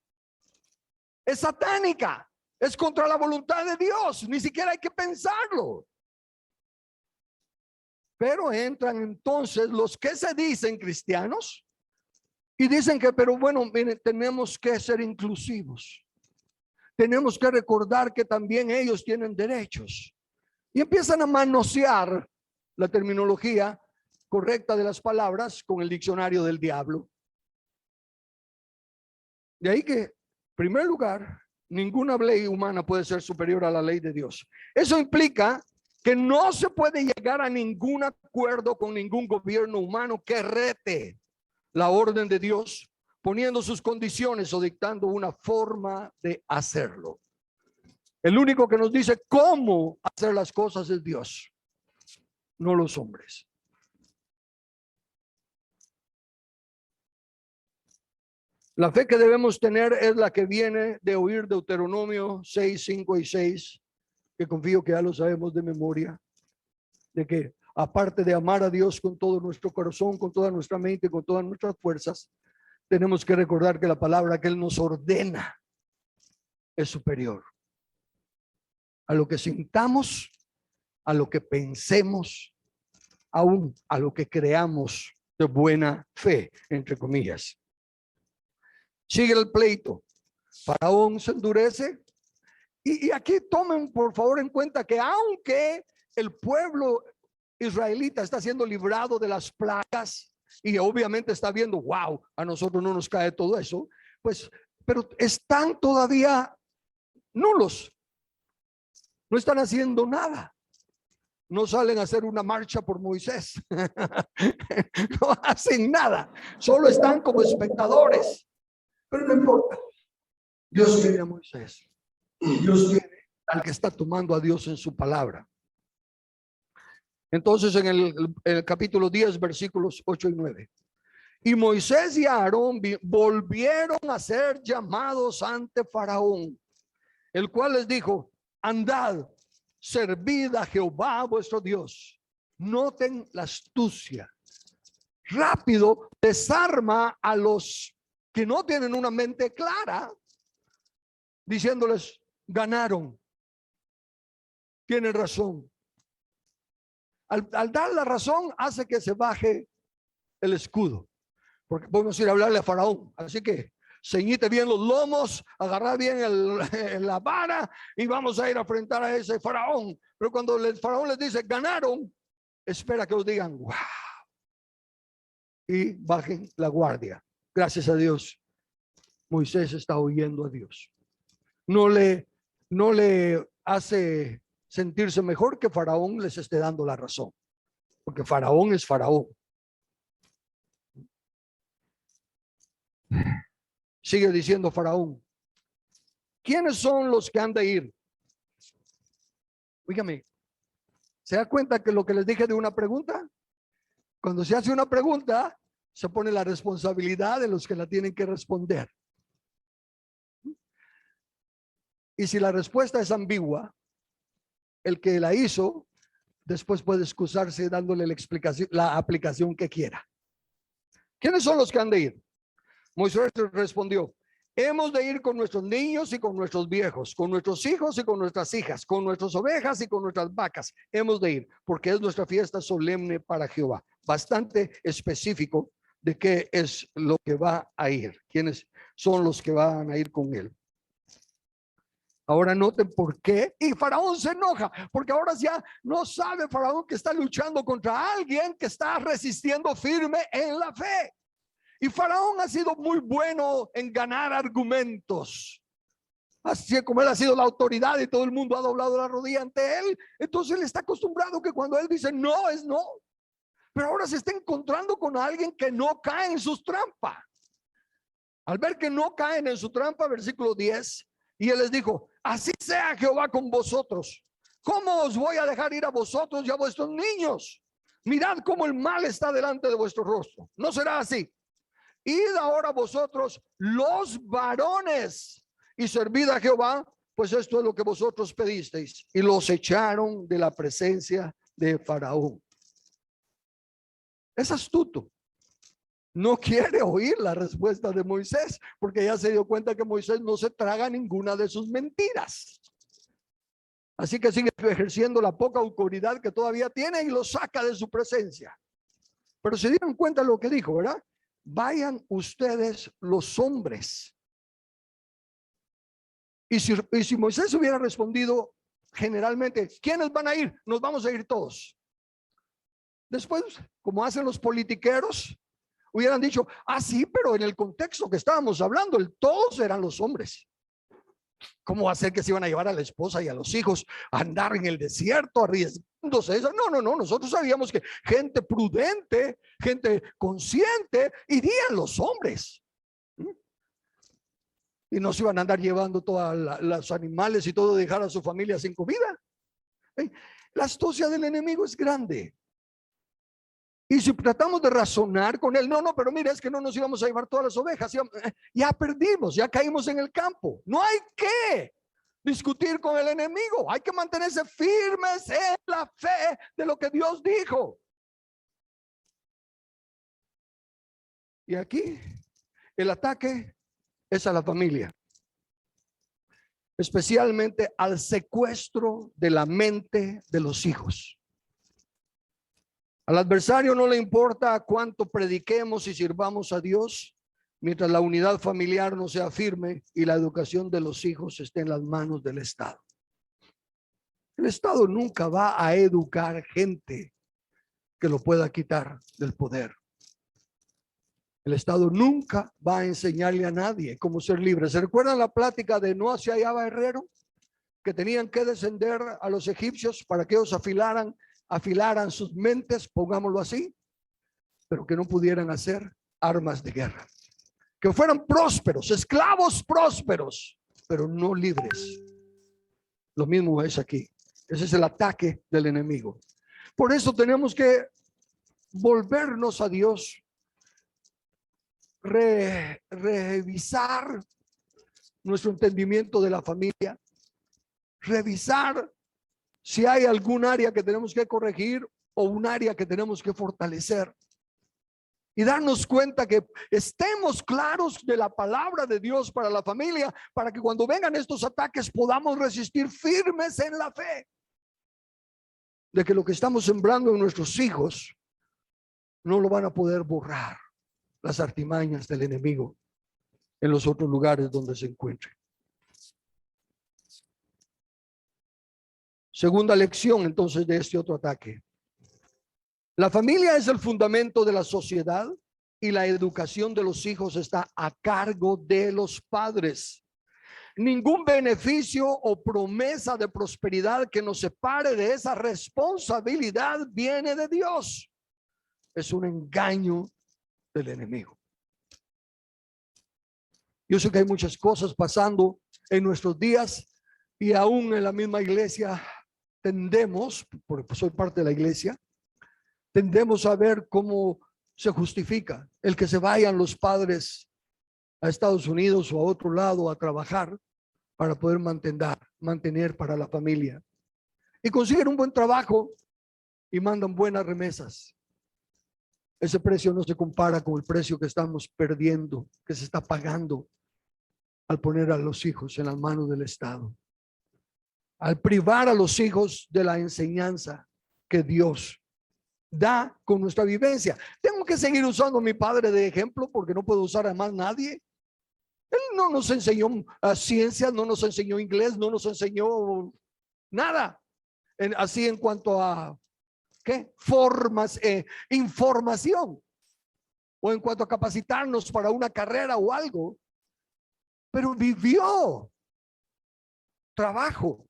Speaker 1: Es satánica. Es contra la voluntad de Dios. Ni siquiera hay que pensarlo. Pero entran entonces los que se dicen cristianos y dicen que, pero bueno, miren, tenemos que ser inclusivos. Tenemos que recordar que también ellos tienen derechos. Y empiezan a manosear la terminología correcta de las palabras con el diccionario del diablo. De ahí que, en primer lugar, ninguna ley humana puede ser superior a la ley de Dios. Eso implica que no se puede llegar a ningún acuerdo con ningún gobierno humano que rete la orden de Dios, poniendo sus condiciones o dictando una forma de hacerlo. El único que nos dice cómo hacer las cosas es Dios, no los hombres. La fe que debemos tener es la que viene de oír Deuteronomio 6, 5 y 6, que confío que ya lo sabemos de memoria, de que aparte de amar a Dios con todo nuestro corazón, con toda nuestra mente, con todas nuestras fuerzas, tenemos que recordar que la palabra que Él nos ordena es superior a lo que sintamos, a lo que pensemos, aún a lo que creamos de buena fe, entre comillas. Sigue el pleito. Faraón se endurece. Y aquí tomen por favor en cuenta que aunque el pueblo israelita está siendo librado de las plagas y obviamente está viendo, wow, a nosotros no nos cae todo eso, pues, pero están todavía nulos. No están haciendo nada. No salen a hacer una marcha por Moisés. No hacen nada. Solo están como espectadores. Pero no importa. Dios tiene a Moisés. Dios tiene al que está tomando a Dios en su palabra. Entonces en el capítulo 10, versículos 8 y 9. Y Moisés y Aarón volvieron a ser llamados ante Faraón, el cual les dijo: andad, servid a Jehová vuestro Dios. Noten la astucia. Rápido desarma a los que no tienen una mente clara, diciéndoles: ganaron, tienen razón. Al dar la razón hace que se baje el escudo, porque podemos ir a hablarle a Faraón. Así que ceñite bien los lomos, agarrar bien la vara y vamos a ir a enfrentar a ese Faraón. Pero cuando el Faraón les dice ganaron, espera que os digan wow y bajen la guardia. Gracias a Dios, Moisés está oyendo a Dios. No le hace sentirse mejor que Faraón les esté dando la razón, porque Faraón es Faraón. Sigue diciendo Faraón: ¿quiénes son los que han de ir? Dígame, ¿se da cuenta que lo que les dije de una pregunta? Cuando se hace una pregunta, se pone la responsabilidad de los que la tienen que responder. Y si la respuesta es ambigua, el que la hizo después puede excusarse dándole la explicación, la aplicación que quiera. ¿Quiénes son los que han de ir? Moisés respondió: hemos de ir con nuestros niños y con nuestros viejos, con nuestros hijos y con nuestras hijas, con nuestras ovejas y con nuestras vacas. Hemos de ir porque es nuestra fiesta solemne para Jehová. Bastante específico de qué es lo que va a ir, quiénes son los que van a ir con él. Ahora noten por qué. Y Faraón se enoja, porque ahora ya no sabe Faraón que está luchando contra alguien que está resistiendo firme en la fe. Y Faraón ha sido muy bueno en ganar argumentos. Así como él ha sido la autoridad y todo el mundo ha doblado la rodilla ante él, entonces él está acostumbrado que cuando él dice no, es no. Pero ahora se está encontrando con alguien que no cae en sus trampas. Al ver que no caen en su trampa, versículo 10, y él les dijo: así sea Jehová con vosotros. ¿Cómo os voy a dejar ir a vosotros y a vuestros niños? Mirad cómo el mal está delante de vuestro rostro. No será así. Id ahora vosotros los varones y servid a Jehová, pues esto es lo que vosotros pedisteis. Y los echaron de la presencia de Faraón. Es astuto. No quiere oír la respuesta de Moisés, porque ya se dio cuenta que Moisés no se traga ninguna de sus mentiras. Así que sigue ejerciendo la poca autoridad que todavía tiene y lo saca de su presencia. Pero se dieron cuenta de lo que dijo, ¿verdad? Vayan ustedes los hombres. Y si Moisés hubiera respondido generalmente, ¿quiénes van a ir? Nos vamos a ir todos. Después, como hacen los politiqueros, hubieran dicho, sí, pero en el contexto que estábamos hablando, todos eran los hombres. ¿Cómo va a ser que se iban a llevar a la esposa y a los hijos a andar en el desierto arriesgándose eso? No, nosotros sabíamos que gente prudente, gente consciente, irían los hombres. Y no se iban a andar llevando todos los animales y todo, dejar a su familia sin comida. La astucia del enemigo es grande. Y si tratamos de razonar con él, no, pero mira, es que no nos íbamos a llevar todas las ovejas. Ya perdimos, ya caímos en el campo. No hay que discutir con el enemigo. Hay que mantenerse firmes en la fe de lo que Dios dijo. Y aquí el ataque es a la familia, especialmente al secuestro de la mente de los hijos. Al adversario no le importa cuánto prediquemos y sirvamos a Dios, mientras la unidad familiar no sea firme y la educación de los hijos esté en las manos del Estado. El Estado nunca va a educar gente que lo pueda quitar del poder. El Estado nunca va a enseñarle a nadie cómo ser libre. ¿Se recuerdan la plática de no se hallaba herrero? Que tenían que descender a los egipcios para que ellos afilaran sus mentes, pongámoslo así, pero que no pudieran hacer armas de guerra. Que fueran prósperos, esclavos prósperos, pero no libres. Lo mismo es aquí. Ese es el ataque del enemigo. Por eso tenemos que volvernos a Dios, revisar nuestro entendimiento de la familia, revisar si hay algún área que tenemos que corregir o un área que tenemos que fortalecer. Y darnos cuenta que estemos claros de la palabra de Dios para la familia, para que cuando vengan estos ataques podamos resistir firmes en la fe de que lo que estamos sembrando en nuestros hijos no lo van a poder borrar las artimañas del enemigo en los otros lugares donde se encuentren. Segunda lección entonces de este otro ataque. La familia es el fundamento de la sociedad y la educación de los hijos está a cargo de los padres. Ningún beneficio o promesa de prosperidad que nos separe de esa responsabilidad viene de Dios. Es un engaño del enemigo. Yo sé que hay muchas cosas pasando en nuestros días y aún en la misma iglesia tendemos, porque soy parte de la iglesia, tendemos a ver cómo se justifica el que se vayan los padres a Estados Unidos o a otro lado a trabajar para poder mantener para la familia. Y consiguen un buen trabajo y mandan buenas remesas. Ese precio no se compara con el precio que estamos perdiendo, que se está pagando al poner a los hijos en las manos del Estado, al privar a los hijos de la enseñanza que Dios da con nuestra vivencia. Tengo que seguir usando a mi padre de ejemplo porque no puedo usar a más nadie. Él no nos enseñó ciencias, no nos enseñó inglés, no nos enseñó nada. Así en cuanto a ¿qué? Información o en cuanto a capacitarnos para una carrera o algo. Pero vivió trabajo,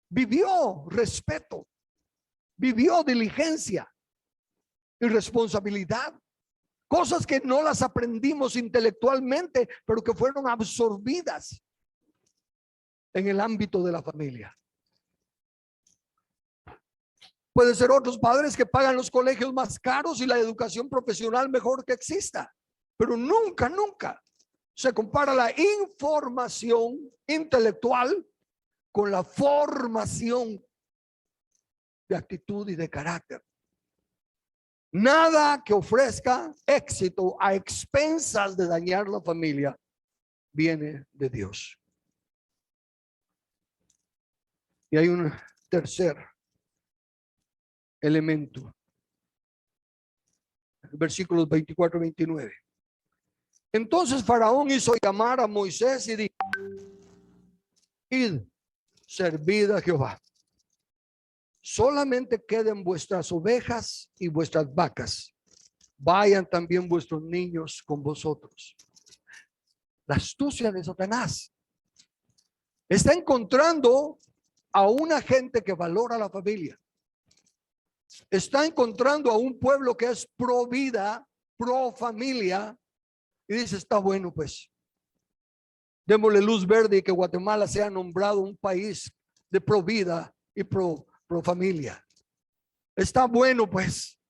Speaker 1: vivió respeto, vivió diligencia y responsabilidad. Cosas que no las aprendimos intelectualmente, pero que fueron absorbidas en el ámbito de la familia. Puede ser otros padres que pagan los colegios más caros y la educación profesional mejor que exista. Pero nunca, nunca se compara la información intelectual con la formación de actitud y de carácter. Nada que ofrezca éxito a expensas de dañar la familia viene de Dios. Y hay un tercer elemento. Versículos 24 y 29. Entonces Faraón hizo llamar a Moisés y dijo: id, servid a Jehová. Solamente queden vuestras ovejas y vuestras vacas. Vayan también vuestros niños con vosotros. La astucia de Satanás está encontrando a una gente que valora la familia. Está encontrando a un pueblo que es pro vida, pro familia, y dice: está bueno, pues démosle luz verde y que Guatemala sea nombrado un país de pro vida y pro familia. Está bueno, pues,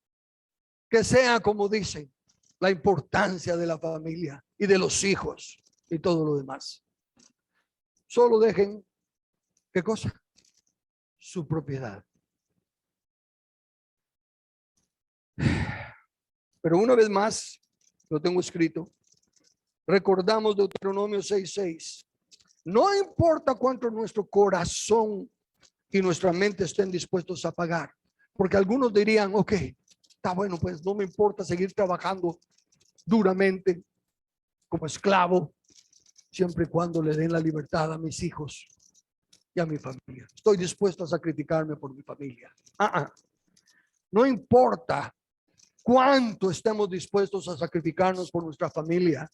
Speaker 1: que sea, como dicen, la importancia de la familia y de los hijos y todo lo demás. Solo dejen, ¿qué cosa? Su propiedad. Pero una vez más, lo tengo escrito, recordamos Deuteronomio 6:6. No importa cuánto nuestro corazón y nuestra mente estén dispuestos a pagar, porque algunos dirían: ok, está bueno, pues no me importa seguir trabajando duramente como esclavo, siempre y cuando le den la libertad a mis hijos y a mi familia. Estoy dispuesto a sacrificarme por mi familia. No importa cuánto estemos dispuestos a sacrificarnos por nuestra familia.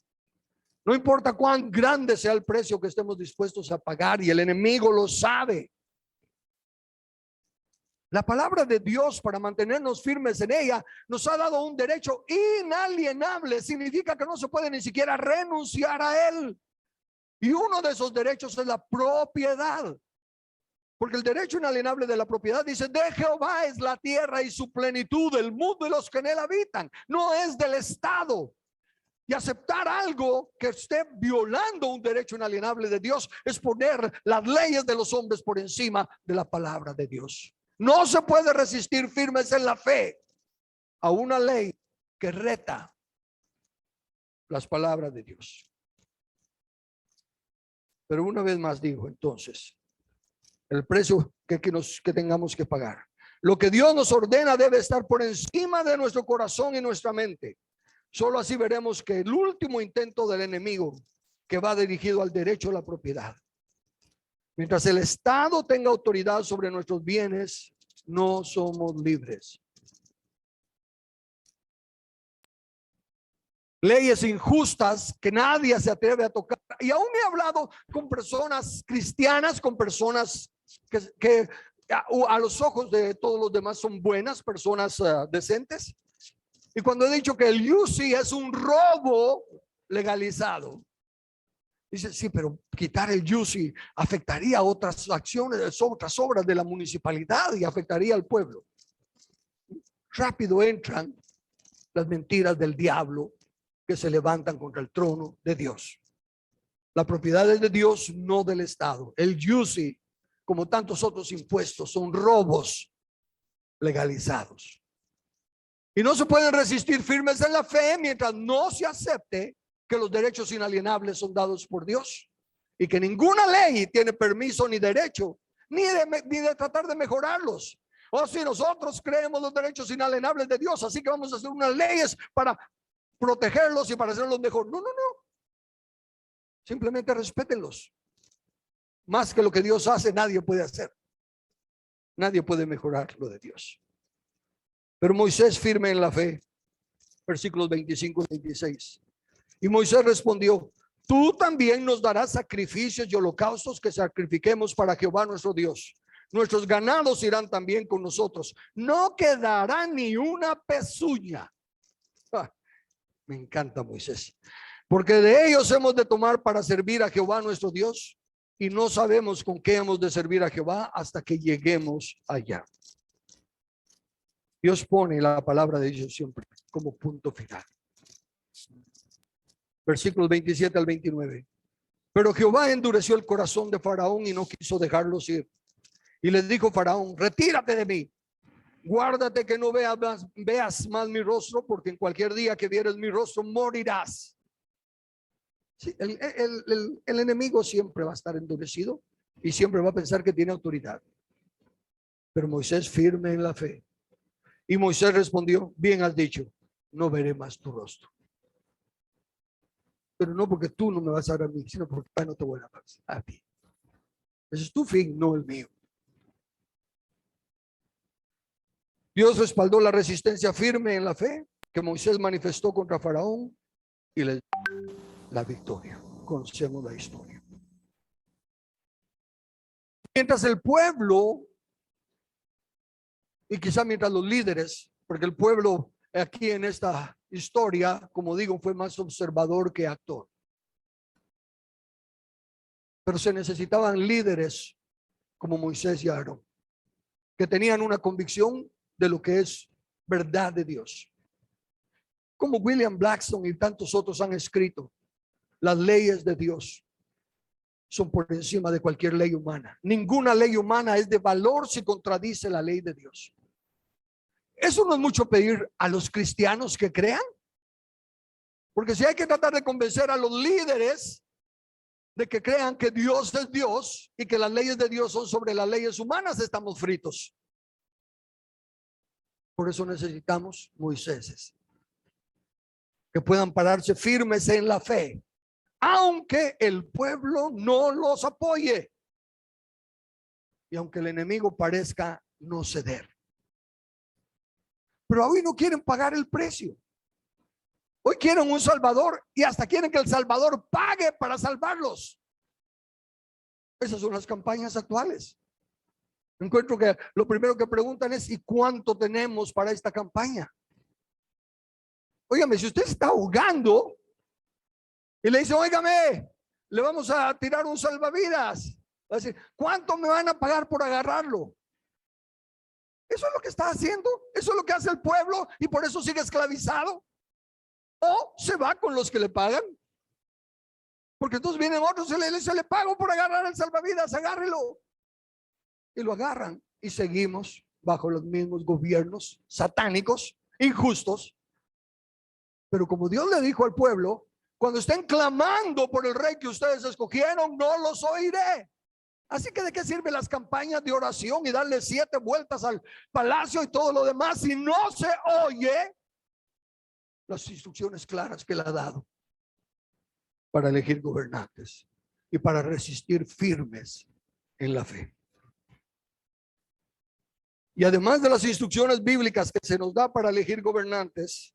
Speaker 1: No importa cuán grande sea el precio que estemos dispuestos a pagar, y el enemigo lo sabe. La palabra de Dios, para mantenernos firmes en ella, nos ha dado un derecho inalienable. Significa que no se puede ni siquiera renunciar a él. Y uno de esos derechos es la propiedad. Porque el derecho inalienable de la propiedad dice: de Jehová es la tierra y su plenitud, el mundo y los que en él habitan. No es del Estado. Y aceptar algo que esté violando un derecho inalienable de Dios es poner las leyes de los hombres por encima de la palabra de Dios. No se puede resistir firmes en la fe a una ley que reta las palabras de Dios. Pero una vez más digo, entonces, el precio que tengamos que pagar. Lo que Dios nos ordena debe estar por encima de nuestro corazón y nuestra mente. Solo así veremos que el último intento del enemigo, que va dirigido al derecho a la propiedad. Mientras el Estado tenga autoridad sobre nuestros bienes, no somos libres. Leyes injustas que nadie se atreve a tocar. Y aún he hablado con personas cristianas, con personas que a los ojos de todos los demás son buenas, personas decentes. Y cuando he dicho que el UCI es un robo legalizado, dice: sí, pero quitar el UCI afectaría a otras acciones, otras obras de la municipalidad y afectaría al pueblo. Rápido entran las mentiras del diablo que se levantan contra el trono de Dios. La propiedad es de Dios, no del Estado. El UCI, como tantos otros impuestos, son robos legalizados. Y no se pueden resistir firmes en la fe mientras no se acepte que los derechos inalienables son dados por Dios y que ninguna ley tiene permiso ni derecho ni de tratar de mejorarlos. O si nosotros creemos los derechos inalienables de Dios, así que vamos a hacer unas leyes para protegerlos y para hacerlos mejor. No. Simplemente respétenlos. Más que lo que Dios hace, nadie puede hacer. Nadie puede mejorar lo de Dios. Pero Moisés, firme en la fe, versículos 25 y 26. Y Moisés respondió: tú también nos darás sacrificios y holocaustos que sacrifiquemos para Jehová nuestro Dios. Nuestros ganados irán también con nosotros. No quedará ni una pezuña. Me encanta Moisés. Porque de ellos hemos de tomar para servir a Jehová nuestro Dios. Y no sabemos con qué hemos de servir a Jehová hasta que lleguemos allá. Dios pone la palabra de Dios siempre como punto final. Versículos 27 al 29. Pero Jehová endureció el corazón de Faraón y no quiso dejarlos ir. Y les dijo Faraón: retírate de mí, guárdate que no veas más mi rostro, porque en cualquier día que vieres mi rostro morirás. Sí, el enemigo siempre va a estar endurecido y siempre va a pensar que tiene autoridad. Pero Moisés firme en la fe. Y Moisés respondió: bien has dicho, no veré más tu rostro. Pero no porque tú no me vas a dar a mí, sino porque no te voy a dar a ti. Ese es tu fin, no el mío. Dios respaldó la resistencia firme en la fe que Moisés manifestó contra Faraón y le dio la victoria. Conocemos la historia. Mientras el pueblo, y quizá mientras los líderes, porque el pueblo aquí en esta historia, como digo, fue más observador que actor. Pero se necesitaban líderes como Moisés y Aarón, que tenían una convicción de lo que es verdad de Dios. Como William Blackstone y tantos otros han escrito, las leyes de Dios son por encima de cualquier ley humana. Ninguna ley humana es de valor si contradice la ley de Dios. Eso no es mucho pedir a los cristianos que crean, porque si hay que tratar de convencer a los líderes de que crean que Dios es Dios y que las leyes de Dios son sobre las leyes humanas, estamos fritos. Por eso necesitamos Moiséses que puedan pararse firmes en la fe, aunque el pueblo no los apoye y aunque el enemigo parezca no ceder. Pero hoy no quieren pagar el precio. Hoy quieren un salvador y hasta quieren que el salvador pague para salvarlos. Esas son las campañas actuales. Encuentro que lo primero que preguntan es: ¿y cuánto tenemos para esta campaña? Óigame, si usted está ahogando y le dice: óigame, le vamos a tirar un salvavidas, va a decir: ¿cuánto me van a pagar por agarrarlo? Eso es lo que está haciendo, eso es lo que hace el pueblo y por eso sigue esclavizado. O se va con los que le pagan, porque entonces vienen otros, se le pago por agarrar el salvavidas, agárrelo. Y lo agarran y seguimos bajo los mismos gobiernos satánicos, injustos. Pero como Dios le dijo al pueblo: cuando estén clamando por el rey que ustedes escogieron, no los oiré. Así que ¿de qué sirven las campañas de oración y darle 7 vueltas al palacio y todo lo demás si no se oye las instrucciones claras que le ha dado para elegir gobernantes y para resistir firmes en la fe? Y además de las instrucciones bíblicas que se nos da para elegir gobernantes,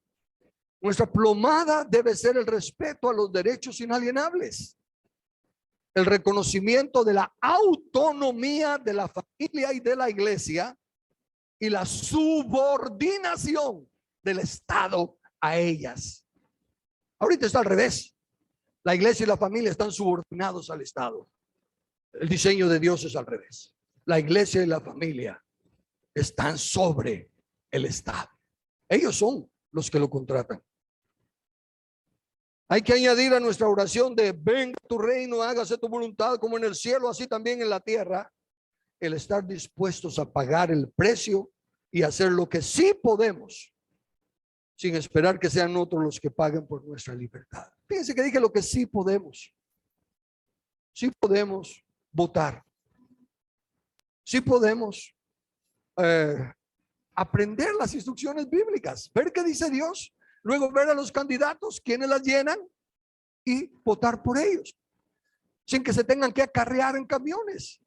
Speaker 1: nuestra plomada debe ser el respeto a los derechos inalienables, el reconocimiento de la autonomía de la familia y de la iglesia y la subordinación del Estado a ellas. Ahorita está al revés. La iglesia y la familia están subordinados al Estado. El diseño de Dios es al revés. La iglesia y la familia están sobre el Estado. Ellos son los que lo contratan. Hay que añadir a nuestra oración de: venga tu reino, hágase tu voluntad como en el cielo, así también en la tierra, el estar dispuestos a pagar el precio y hacer lo que sí podemos, sin esperar que sean otros los que paguen por nuestra libertad. Fíjense que dije lo que sí podemos. Sí podemos votar. Sí podemos aprender las instrucciones bíblicas, ver qué dice Dios, luego ver a los candidatos, quienes las llenan y votar por ellos, sin que se tengan que acarrear en camiones.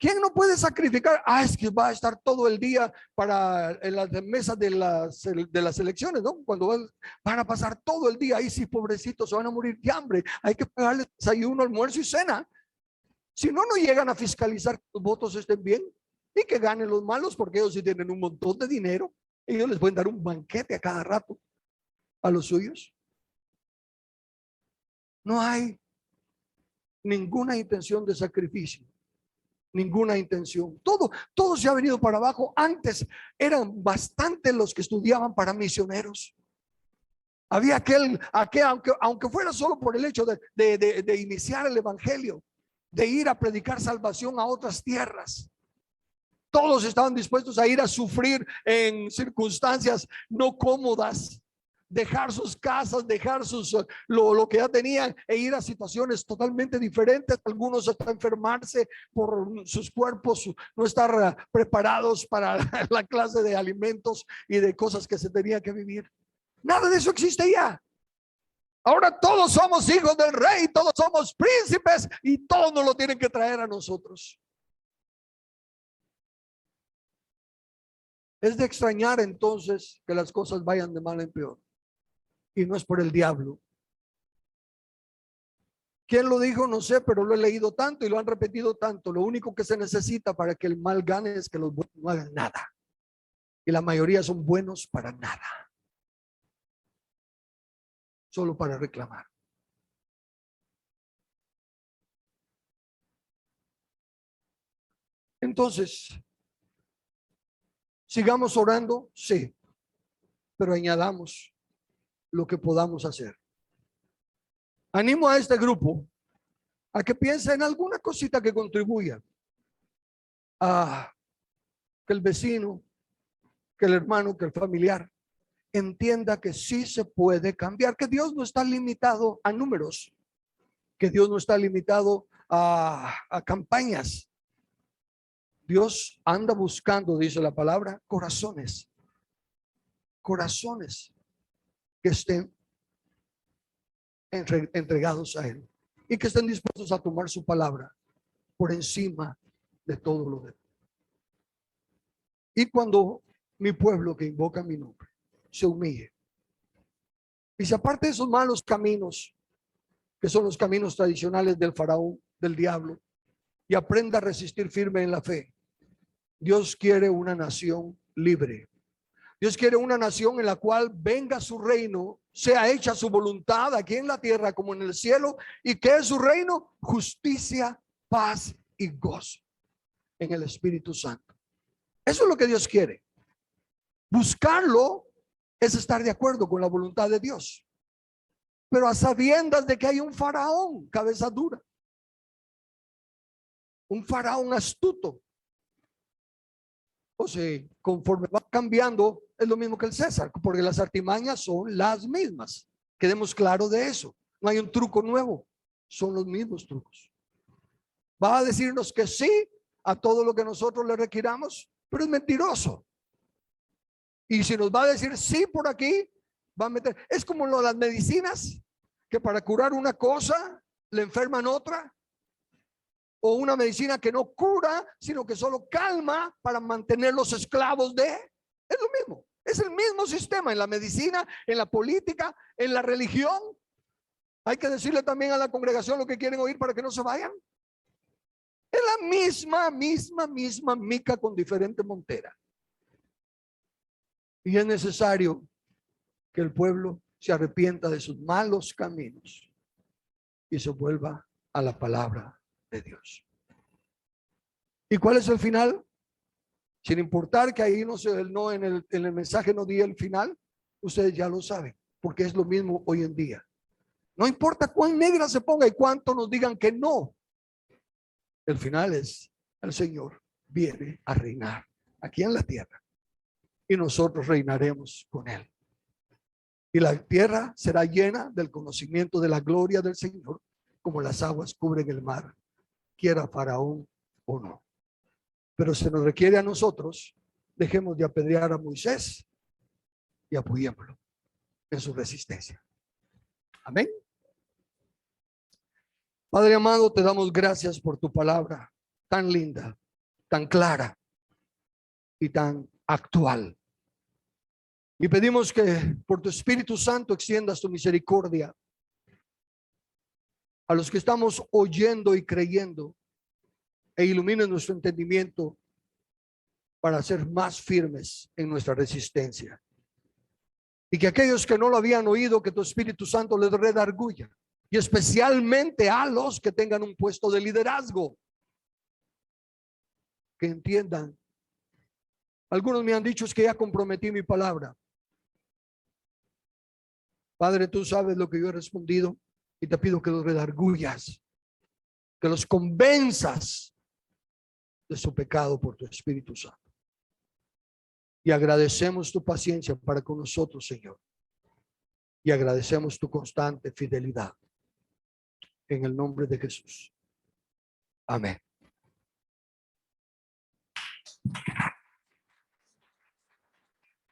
Speaker 1: ¿Quién no puede sacrificar? Es que va a estar todo el día para en las mesas de las elecciones, ¿no? Cuando van a pasar todo el día ahí, sí, pobrecitos, se van a morir de hambre. Hay que pagarles desayuno, almuerzo y cena. Si no, no llegan a fiscalizar que los votos estén bien y que ganen los malos, porque ellos sí tienen un montón de dinero. Ellos les pueden dar un banquete a cada rato a los suyos. No hay ninguna intención de sacrificio ninguna intención. Todo se ha venido para abajo. Antes eran bastantes los que estudiaban para misioneros. Había aquel aunque fuera solo por el hecho de iniciar el evangelio, de ir a predicar salvación a otras tierras. Todos estaban dispuestos a ir a sufrir en circunstancias no cómodas, dejar sus casas, dejar lo que ya tenían e ir a situaciones totalmente diferentes. Algunos hasta enfermarse por sus cuerpos, no estar preparados para la clase de alimentos y de cosas que se tenía que vivir. Nada de eso existe ya. Ahora todos somos hijos del rey, todos somos príncipes y todos nos lo tienen que traer a nosotros. Es de extrañar entonces que las cosas vayan de mal en peor. Y no es por el diablo. ¿Quién lo dijo? No sé, pero lo he leído tanto y lo han repetido tanto. Lo único que se necesita para que el mal gane es que los buenos no hagan nada. Y la mayoría son buenos para nada. Solo para reclamar. Entonces, sigamos orando, sí, pero añadamos lo que podamos hacer. Animo a este grupo a que piense en alguna cosita que contribuya a que el vecino, que el hermano, que el familiar entienda que sí se puede cambiar, que Dios no está limitado a números, que Dios no está limitado a campañas. Dios anda buscando, dice la palabra, corazones que estén entregados a Él y que estén dispuestos a tomar su palabra por encima de todo lo demás. Y cuando mi pueblo que invoca mi nombre se humille y se aparte de esos malos caminos que son los caminos tradicionales del faraón, del diablo, y aprenda a resistir firme en la fe, Dios quiere una nación libre. Dios quiere una nación en la cual venga su reino, sea hecha su voluntad aquí en la tierra como en el cielo. ¿Y qué es su reino? Justicia, paz y gozo en el Espíritu Santo. Eso es lo que Dios quiere. Buscarlo es estar de acuerdo con la voluntad de Dios, pero a sabiendas de que hay un faraón cabeza dura, un faraón astuto. O sea, conforme va cambiando, es lo mismo que el César, porque las artimañas son las mismas. Quedemos claros de eso. No hay un truco nuevo, son los mismos trucos. Va a decirnos que sí a todo lo que nosotros le requiramos, pero es mentiroso. Y si nos va a decir sí por aquí, va a meter. Es como lo de las medicinas, que para curar una cosa le enferman otra. O una medicina que no cura, sino que solo calma para mantenerlos esclavos de. Es lo mismo. Es el mismo sistema en la medicina, en la política, en la religión. Hay que decirle también a la congregación lo que quieren oír para que no se vayan. Es la misma mica con diferente montera. Y es necesario que el pueblo se arrepienta de sus malos caminos y se vuelva a la palabra de Dios. ¿Y cuál es el final? Sin importar que ahí en el mensaje no diga el final, ustedes ya lo saben, porque es lo mismo hoy en día. No importa cuán negra se ponga y cuánto nos digan que no. El final es: el Señor viene a reinar aquí en la tierra y nosotros reinaremos con Él. Y la tierra será llena del conocimiento de la gloria del Señor, como las aguas cubren el mar, quiera Faraón o no. Pero se nos requiere a nosotros, dejemos de apedrear a Moisés y apoyémoslo en su resistencia. Amén. Padre amado, te damos gracias por tu palabra tan linda, tan clara y tan actual. Y pedimos que por tu Espíritu Santo extiendas tu misericordia a los que estamos oyendo y creyendo, e ilumines nuestro entendimiento para ser más firmes en nuestra resistencia. Y que aquellos que no lo habían oído, que tu Espíritu Santo les redarguya, y especialmente a los que tengan un puesto de liderazgo, que entiendan. Algunos me han dicho es que ya comprometí mi palabra. Padre, tú sabes lo que yo he respondido y te pido que los redargullas, que los convenzas de su pecado por tu Espíritu Santo. Y agradecemos tu paciencia para con nosotros, Señor. Y agradecemos tu constante fidelidad. En el nombre de Jesús. Amén.